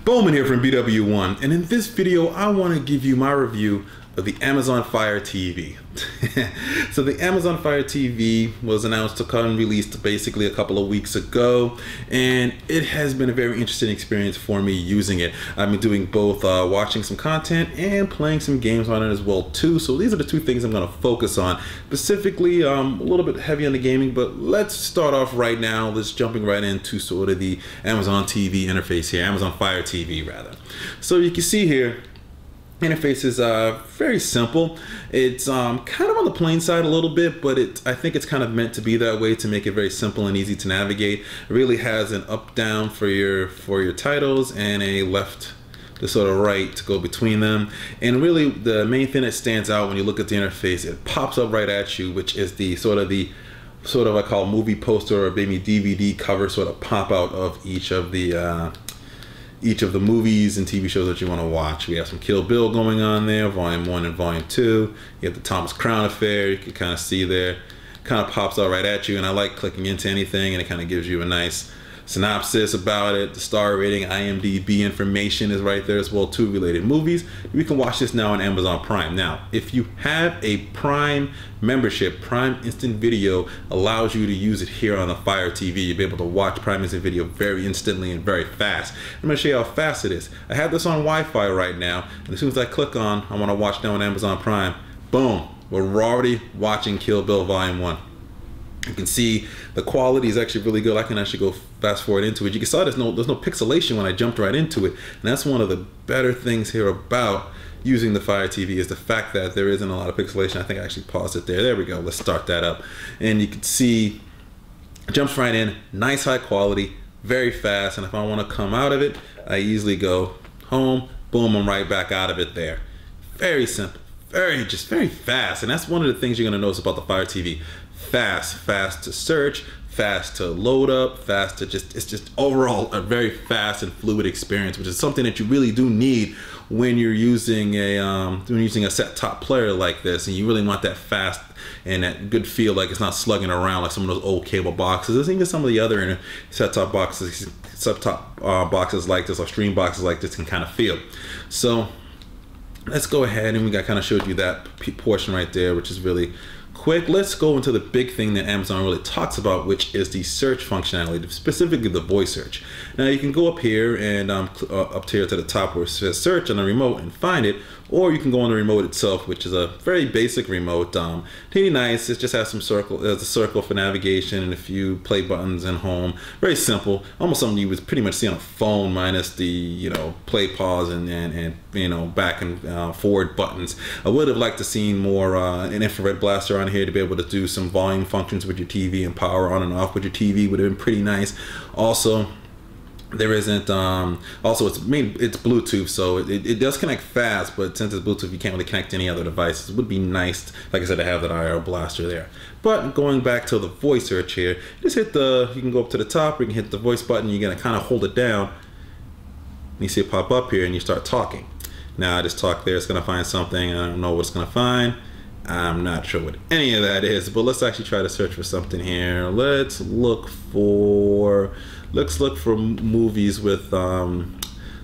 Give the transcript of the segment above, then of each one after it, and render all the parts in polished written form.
BWOne here from BWOne, and in this video I want to give you my review of the Amazon Fire TV. So the Amazon Fire TV was announced to come released basically a couple of weeks ago, and it has been a very interesting experience for me using it. I've been doing both watching some content and playing some games on it as well too. So these are the two things I'm going to focus on. Specifically, a little bit heavy on the gaming, but let's start off right now. Let's jumping right into sort of the Amazon TV interface here, Amazon Fire TV rather. So you can see here, interface is very simple. It's kind of on the plain side a little bit, but I think it's kind of meant to be that way to make it very simple and easy to navigate. It really has an up down for your titles and a left to sort of right to go between them. And really the main thing that stands out when you look at the interface, it pops up right at you, which is the sort of I call movie poster or maybe DVD cover sort of pop out of each of the movies and TV shows that you want to watch. We have some Kill Bill going on there, Volume 1 and Volume 2. You have the Thomas Crown Affair, you can kind of see there. Kind of pops out right at you, and I like clicking into anything, and it kind of gives you a nice synopsis about it. The star rating, IMDb information is right there as well too, related movies. You can watch this now on Amazon Prime. Now, if you have a Prime membership, Prime Instant Video allows you to use it here on the Fire TV. You'll be able to watch Prime Instant Video very instantly and very fast. I'm going to show you how fast it is. I have this on Wi-Fi right now, and as soon as I click on, I want to watch now on Amazon Prime, boom, we're already watching Kill Bill Volume 1. You can see the quality is actually really good. I can actually go fast forward into it. You can see there's no pixelation when I jumped right into it. And that's one of the better things here about using the Fire TV is the fact that there isn't a lot of pixelation. I think I actually paused it there. There we go. Let's start that up. And you can see it jumps right in. Nice high quality, very fast. And if I want to come out of it, I easily go home. Boom, I'm right back out of it there. Very simple. Very fast. And that's one of the things you're going to notice about the Fire TV. Fast to search, fast to load up, fast to it's just overall a very fast and fluid experience, which is something that you really do need when you're using a set-top player like this, and you really want that fast and that good feel, like it's not slugging around like some of those old cable boxes, even some of the other set-top boxes like this, or stream boxes like this can kind of feel. So let's go ahead, and we kind of showed you that portion right there, which is really quick. Let's go into the big thing that Amazon really talks about, which is the search functionality, specifically the voice search. Now you can go up here and up here to the top where it says search on the remote and find it, or you can go on the remote itself, which is a very basic remote. Pretty nice. It just has some there's a circle for navigation and a few play buttons and home. Very simple, almost something you would pretty much see on a phone, minus the play, pause, and back and forward buttons. I would have liked to see more an infrared blaster on here to be able to do some volume functions with your TV and power on and off with your TV would have been pretty nice. Also, there isn't also it's Bluetooth, so it does connect fast, but since it's Bluetooth you can't really connect to any other devices. It would be nice, like I said, to have that IR blaster there. But going back to the voice search here, just hit you can go up to the top, or you can hit the voice button. You're gonna kind of hold it down and you see it pop up here, and you start talking. Now I just talk there, it's gonna find something. I don't know what it's gonna find. I'm not sure what any of that is, but let's actually try to search for something here. Let's look for movies with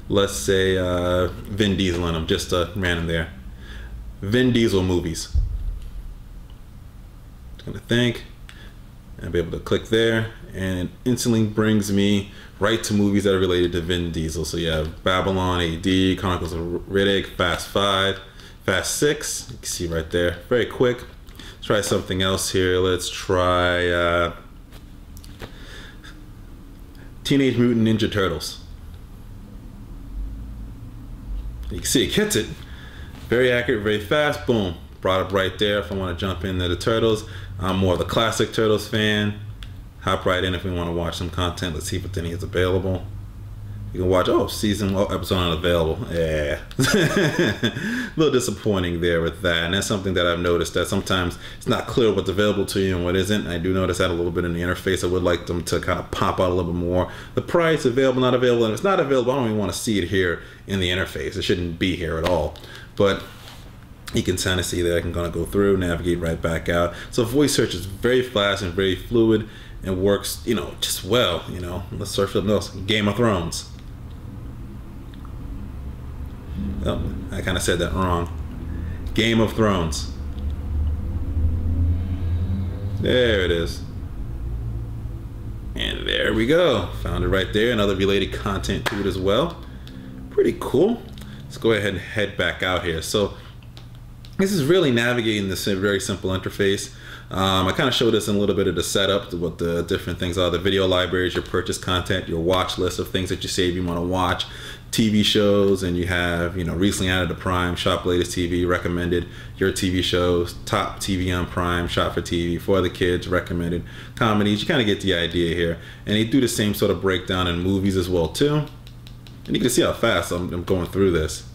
let's say Vin Diesel in them, just random there. Vin Diesel movies. Just gonna think and be able to click there, and it instantly brings me right to movies that are related to Vin Diesel. So you have Babylon AD, Chronicles of Riddick, Fast 5, Fast 6, you can see right there, very quick. Let's try something else here. Let's try Teenage Mutant Ninja Turtles. You can see it hits it. Very accurate, very fast, boom. Brought up right there if I want to jump into the Turtles. I'm more of the classic Turtles fan. Hop right in if we want to watch some content. Let's see if any is available. You can watch, episode unavailable. Yeah. A little disappointing there with that. And that's something that I've noticed, that sometimes it's not clear what's available to you and what isn't. I do notice that a little bit in the interface. I would like them to kind of pop out a little bit more. The price, available, not available. And if it's not available, I don't even want to see it here in the interface. It shouldn't be here at all. But you can kind of see that I can kind of go through, navigate right back out. So voice search is very fast and very fluid and works, just well. Let's search for something else. Game of Thrones. Oh, I kind of said that wrong. Game of Thrones. There it is. And there we go. Found it right there. Another related content to it as well. Pretty cool. Let's go ahead and head back out here. So this is really navigating this very simple interface. I kind of showed this in a little bit of the setup, what the different things are, the video libraries, your purchase content, your watch list of things that you save you want to watch, TV shows, and you have, recently added to Prime, shop latest TV, recommended your TV shows, top TV on Prime, shop for TV, for the kids, recommended comedies. You kind of get the idea here. And they do the same sort of breakdown in movies as well too. And you can see how fast I'm going through this.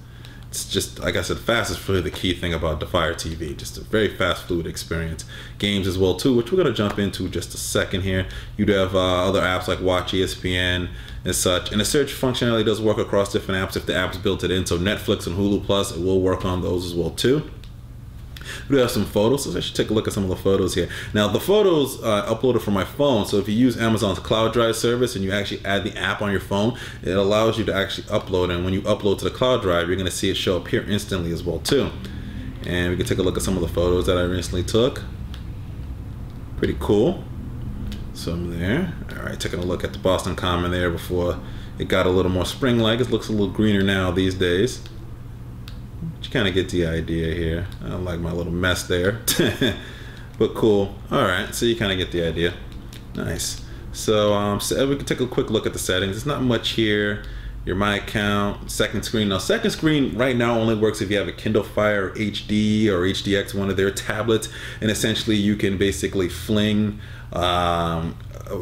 It's just, like I said, fast is really the key thing about the Fire TV. Just a very fast, fluid experience. Games as well too, which we're going to jump into just a second here. You'd have other apps like Watch ESPN and such. And the search functionality does work across different apps if the app's built it in. So Netflix and Hulu Plus, it will work on those as well too. We have some photos, so I should take a look at some of the photos here. Now the photos uploaded from my phone, so if you use Amazon's Cloud Drive service and you actually add the app on your phone, it allows you to actually upload, and when you upload to the Cloud Drive, you're going to see it show up here instantly as well too. And we can take a look at some of the photos that I recently took. Pretty cool. Some there. Alright, taking a look at the Boston Common there before it got a little more spring-like. It looks a little greener now these days. You kind of get the idea here. I don't like my little mess there. But cool. Alright, so you kind of get the idea. Nice. So, we can take a quick look at the settings. There's not much here. Your My Account, second screen. Now, second screen right now only works if you have a Kindle Fire HD or HDX, one of their tablets. And essentially you can basically fling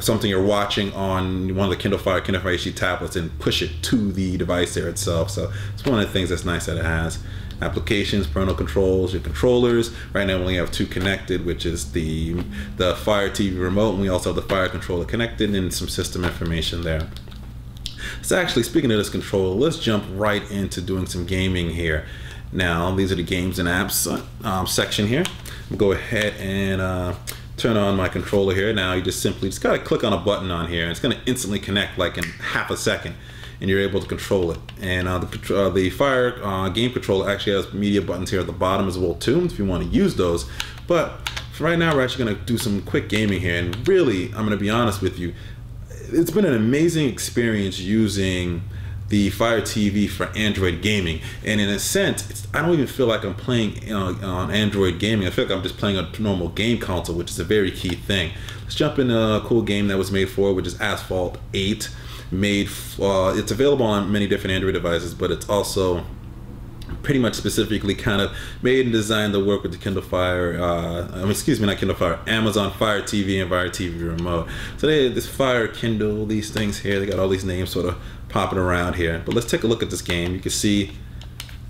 something you're watching on one of the Kindle Fire HD tablets and push it to the device there itself. So it's one of the things that's nice that it has. Applications, parental controls, your controllers. Right now we only have two connected, which is the Fire TV remote, and we also have the Fire controller connected, and some system information there. So actually, speaking of this controller, let's jump right into doing some gaming here. Now, these are the games and apps section here. We'll go ahead and turn on my controller here. Now you just gotta click on a button on here, and it's gonna instantly connect like in half a second, and you're able to control it. And the Fire game controller actually has media buttons here at the bottom as well too, if you want to use those. But for right now, we're actually gonna do some quick gaming here, and really, I'm gonna be honest with you, it's been an amazing experience using the Fire TV for Android gaming. And in a sense, I don't even feel like I'm playing on Android gaming. I feel like I'm just playing a normal game console, which is a very key thing. Let's jump into a cool game that was made for it, which is Asphalt 8. It's available on many different Android devices, but it's also pretty much specifically kind of made and designed to work with the Kindle Fire, excuse me, not Kindle Fire, Amazon Fire TV and Fire TV remote. So they had this Fire Kindle, these things here, they got all these names sort of popping around here. But let's take a look at this game. You can see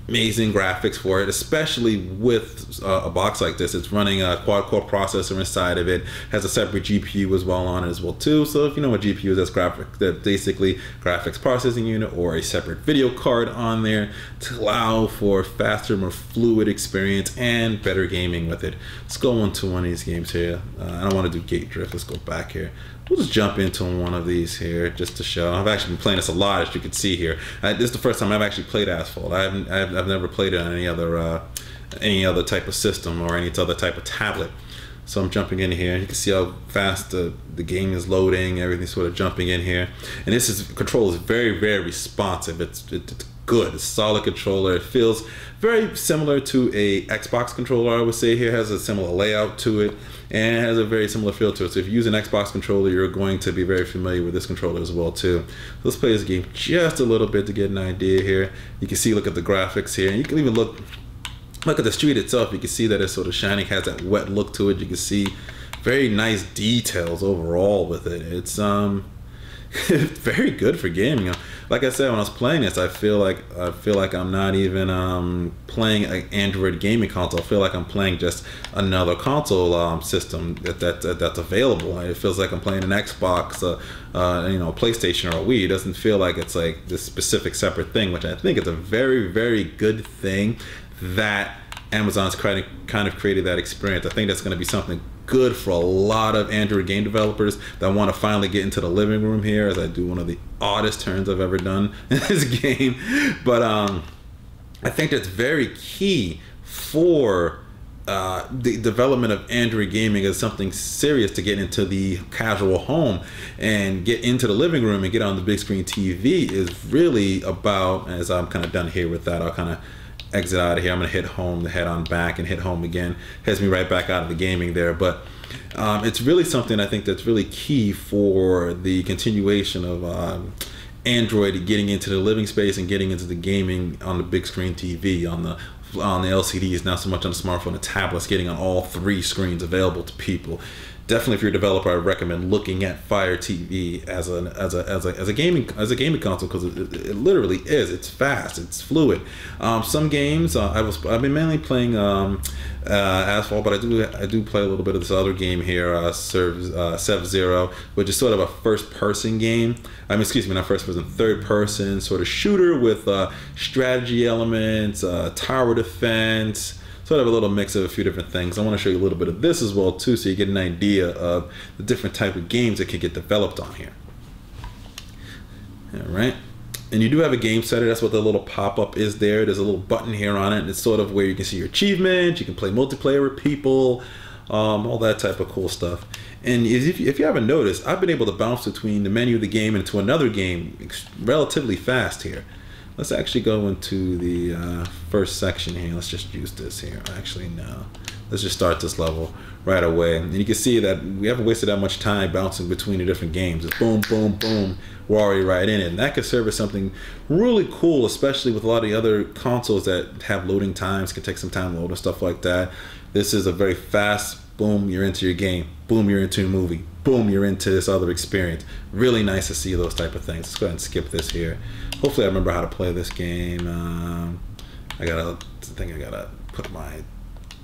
amazing graphics for it, especially with a box like this. It's running a quad-core processor inside of it, has a separate GPU as well on it as well too. So if you know what GPU is, that's basically graphics processing unit, or a separate video card on there to allow for faster, more fluid experience and better gaming with it. Let's go into one of these games here. I don't want to do gate drift. Let's go back here. We'll just jump into one of these here just to show. I've actually been playing this a lot, as you can see here. This is the first time I've actually played Asphalt. I've never played it on any other type of system or any other type of tablet. So I'm jumping in here. You can see how fast the game is loading. Everything's sort of jumping in here. And control is very, very responsive. It's good. It's a solid controller. It feels very similar to a Xbox controller, I would say here. It has a similar layout to it, and it has a very similar feel to it. So if you use an Xbox controller, you're going to be very familiar with this controller as well too. Let's play this game just a little bit to get an idea here. You can see, look at the graphics here, and you can even look at the street itself. You can see that it's sort of shiny, has that wet look to it. You can see very nice details overall with it. It's very good for gaming. Like I said, when I was playing this, I feel like I'm not even playing an Android gaming console. I feel like I'm playing just another console system that's available. It feels like I'm playing an Xbox, PlayStation, or a Wii. It doesn't feel like it's like this specific separate thing, which I think is a very, very good thing that Amazon's kind of created that experience. I think that's going to be something good for a lot of Android game developers that want to finally get into the living room here, as I do one of the oddest turns I've ever done in this game. But I think that's very key for the development of Android gaming as something serious to get into the casual home and get into the living room and get on the big screen TV is really about, as I'm kind of done here with that, I'll kind of exit out of here. I'm going to hit home, to head on back and hit home again. Heads me right back out of the gaming there. But it's really something I think that's really key for the continuation of Android getting into the living space and getting into the gaming on the big screen TV, on the LCDs, not so much on the smartphone and tablets, getting on all three screens available to people. Definitely, if you're a developer, I recommend looking at Fire TV as a gaming console, because it literally is. It's fast, it's fluid. Some games I've been mainly playing Asphalt, but I do play a little bit of this other game here, Sev Zero, which is sort of a first-person game. I mean, excuse me, not first-person, third-person sort of shooter with strategy elements, tower defense. Sort of a little mix of a few different things. I want to show you a little bit of this as well too, so you get an idea of the different type of games that can get developed on here. All right, and you do have a game setter. That's what the little pop-up is there. There's a little button here on it, and it's sort of where you can see your achievements. You can play multiplayer with people, all that type of cool stuff. And if you haven't noticed, I've been able to bounce between the menu of the game and to another game relatively fast here. Let's actually go into the first section here. Let's just use this here. Actually, no. Let's just start this level right away. And you can see that we haven't wasted that much time bouncing between the different games. It's boom, boom, boom. We're already right in it. And that could serve as something really cool, especially with a lot of the other consoles that have loading times, can take some time to load and stuff like that. This is a very fast, boom, you're into your game. Boom, you're into a movie. Boom, you're into this other experience. Really nice to see those type of things. Let's go ahead and skip this here. Hopefully I remember how to play this game. I think I gotta put my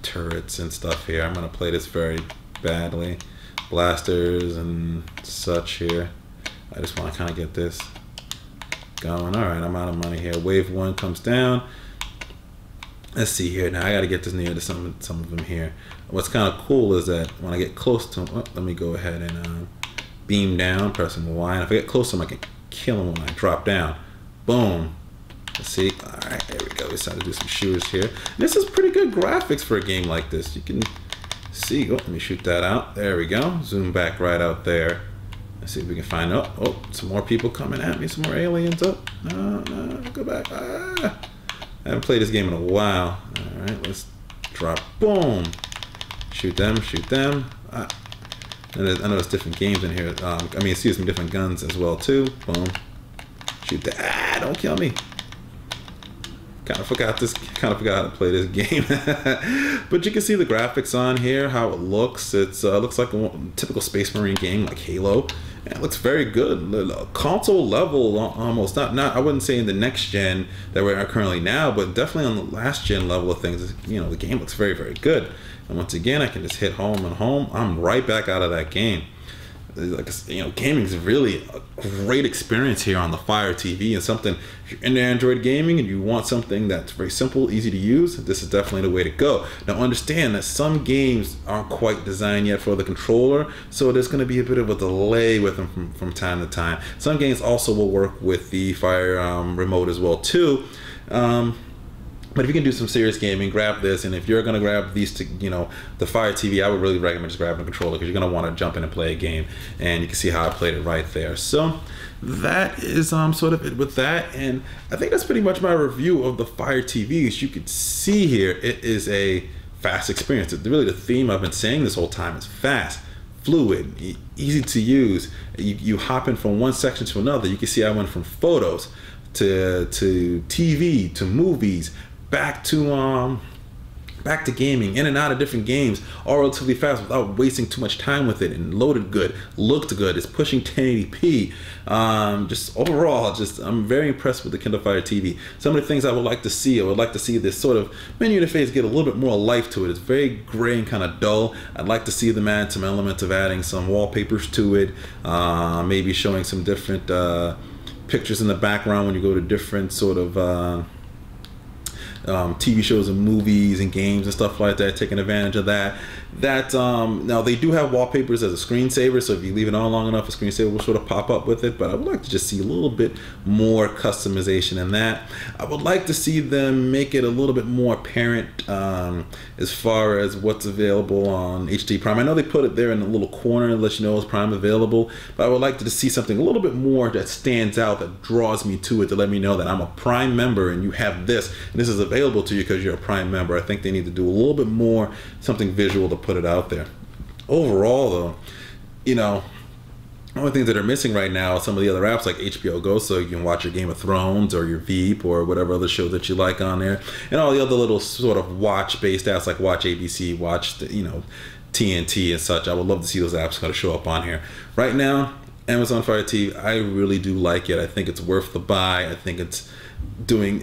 turrets and stuff here. I'm gonna play this very badly. Blasters and such here. I just wanna kinda get this going. All right, I'm out of money here. Wave 1 comes down. Let's see here. Now I gotta get this near to some of them here. What's kind of cool is that when I get close to them, let me go ahead and beam down, pressing Y. And if I get close to them, I can kill them when I drop down. Boom. Let's see. All right, there we go. We decided to do some shooters here. And this is pretty good graphics for a game like this. You can see. Oh, let me shoot that out. There we go. Zoom back right out there. Let's see if we can find out. Oh, some more people coming at me. Some more aliens. Oh, no, go back. Ah. I haven't played this game in a while. All right, let's drop. Boom. Shoot them. Shoot them. Ah. And I know there's different games in here. I mean, excuse me, different guns as well too. Boom. Shoot that. Ah, don't kill me. Kind of forgot how to play this game. But you can see the graphics on here, how it looks. It looks like a typical Space Marine game like Halo. And it looks very good. Console level almost. Not I wouldn't say in the next gen that we're currently now, but definitely on the last gen level of things. You know, the game looks very, very good. And once again, I can just hit home and home. I'm right back out of that game. Like, you know, gaming is really a great experience here on the Fire TV, and something, if you're into Android gaming and you want something that's very simple, easy to use, this is definitely the way to go. Now understand that some games aren't quite designed yet for the controller, so there's going to be a bit of a delay with them from time to time. Some games also will work with the Fire remote as well too. But if you can do some serious gaming, grab this. And if you're going to grab these, the Fire TV, I would really recommend just grabbing a controller, because you're going to want to jump in and play a game. And you can see how I played it right there. So that is sort of it with that. And I think that's pretty much my review of the Fire TV. As you can see here, it is a fast experience. Really, the theme I've been saying this whole time is fast, fluid, easy to use. You hop in from one section to another. You can see I went from photos to TV to movies, back to gaming, in and out of different games, all relatively fast without wasting too much time with it, and loaded good, looked good, it's pushing 1080p. Just overall, I'm very impressed with the Kindle Fire TV. Some of the things I would like to see, this sort of menu interface get a little bit more life to it. It's very gray and kind of dull. I'd like to see them add some elements of adding some wallpapers to it, maybe showing some different pictures in the background when you go to different sort of TV shows and movies and games and stuff like that, taking advantage of that. Now they do have wallpapers as a screensaver, so if you leave it on long enough, a screensaver will sort of pop up with it, but I would like to just see a little bit more customization in that. I would like to see them make it a little bit more apparent as far as what's available on HD Prime. I know they put it there in a little corner and let you know it's Prime available, but I would like to see something a little bit more that stands out, that draws me to it, to let me know that I'm a Prime member and you have this, and this is available to you because you're a Prime member. I think they need to do a little bit more, something visual to put it out there. Overall though, you know, the only things that are missing right now are some of the other apps like HBO Go, so you can watch your Game of Thrones or your Veep or whatever other show that you like on there, and all the other little sort of watch-based apps like Watch ABC, Watch, you know, TNT and such. I would love to see those apps kind of show up on here. Right now, Amazon Fire TV, I really do like it. I think it's worth the buy. I think it's doing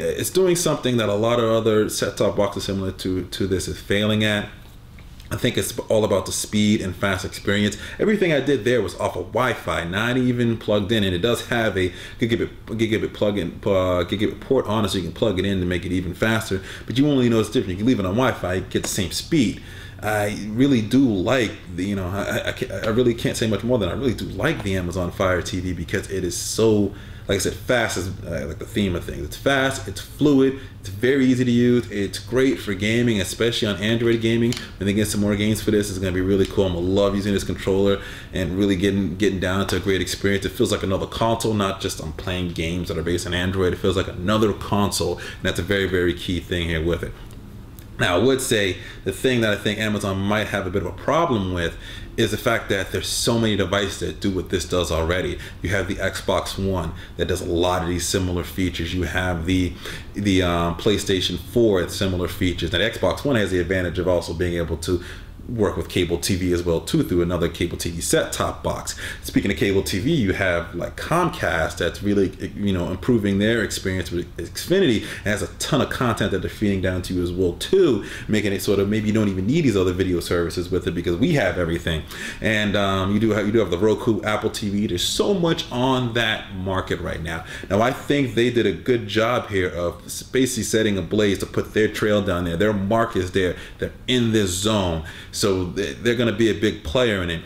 something that a lot of other set-top boxes similar to this is failing at. I think it's all about the speed and fast experience. Everything I did there was off of Wi-Fi, not even plugged in, and it does have a gigabit port on it, so you can plug it in to make it even faster. But you only know it's different. You can leave it on Wi-Fi, you get the same speed. I really do like the, you know, I really can't say much more than I really do like the Amazon Fire TV, because it is so, like I said, fast is like the theme of things. It's fast, it's fluid, it's very easy to use, it's great for gaming, especially on Android gaming. When they get some more games for this, it's gonna be really cool. I'm gonna love using this controller and really getting down to a great experience. It feels like another console, not just I'm playing games that are based on Android. It feels like another console, and that's a very, very key thing here with it. Now, I would say the thing that I think Amazon might have a bit of a problem with is the fact that there's so many devices that do what this does already. You have the Xbox One that does a lot of these similar features. You have the PlayStation 4 with similar features. Now, the Xbox One has the advantage of also being able to work with cable TV as well too, through another cable TV set-top box. Speaking of cable TV, you have like Comcast that's really, you know, improving their experience with Xfinity, and has a ton of content that they're feeding down to you as well too, making it sort of, maybe you don't even need these other video services with it because we have everything. And you do have the Roku, Apple TV. There's so much on that market right now. Now, I think they did a good job here of basically setting a blaze to put their trail down there. Their mark is there. They're in this zone. So they're going to be a big player in it.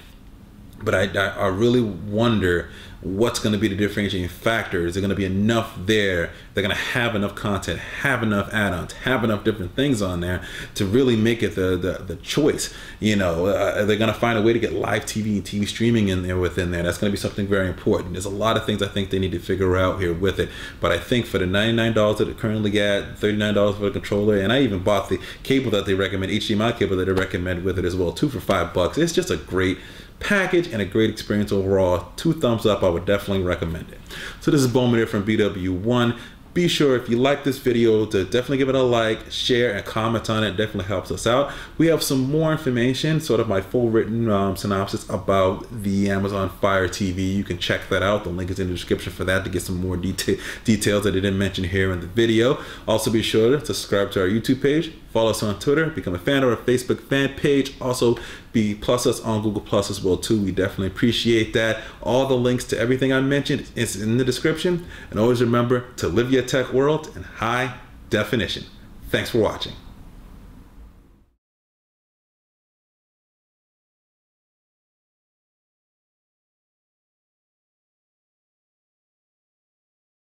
But I really wonder what's going to be the differentiating factor. Is there going to be enough there? They're going to have enough content, have enough add-ons, have enough different things on there to really make it the choice. You know, they're going to find a way to get live TV and TV streaming in there within there. That's going to be something very important. There's a lot of things I think they need to figure out here with it. But I think for the $99 that it currently got, $39 for the controller, and I even bought the cable that they recommend, HDMI cable that they recommend with it as well too, for $5. It's just a great package and a great experience overall. 2 thumbs up. I would definitely recommend it. So this is BWOne here from BWOne. Be sure, if you like this video, to definitely give it a like, share, and comment on it. It definitely helps us out. We have some more information, sort of my full written synopsis about the Amazon Fire TV. You can check that out. The link is in the description for that to get some more details that I didn't mention here in the video. Also, be sure to subscribe to our YouTube page, follow us on Twitter, become a fan of our Facebook fan page. Also, plus us on Google Plus as well too. We definitely appreciate that. All the links to everything I mentioned is in the description. And always remember to live your tech world in high definition. Thanks for watching.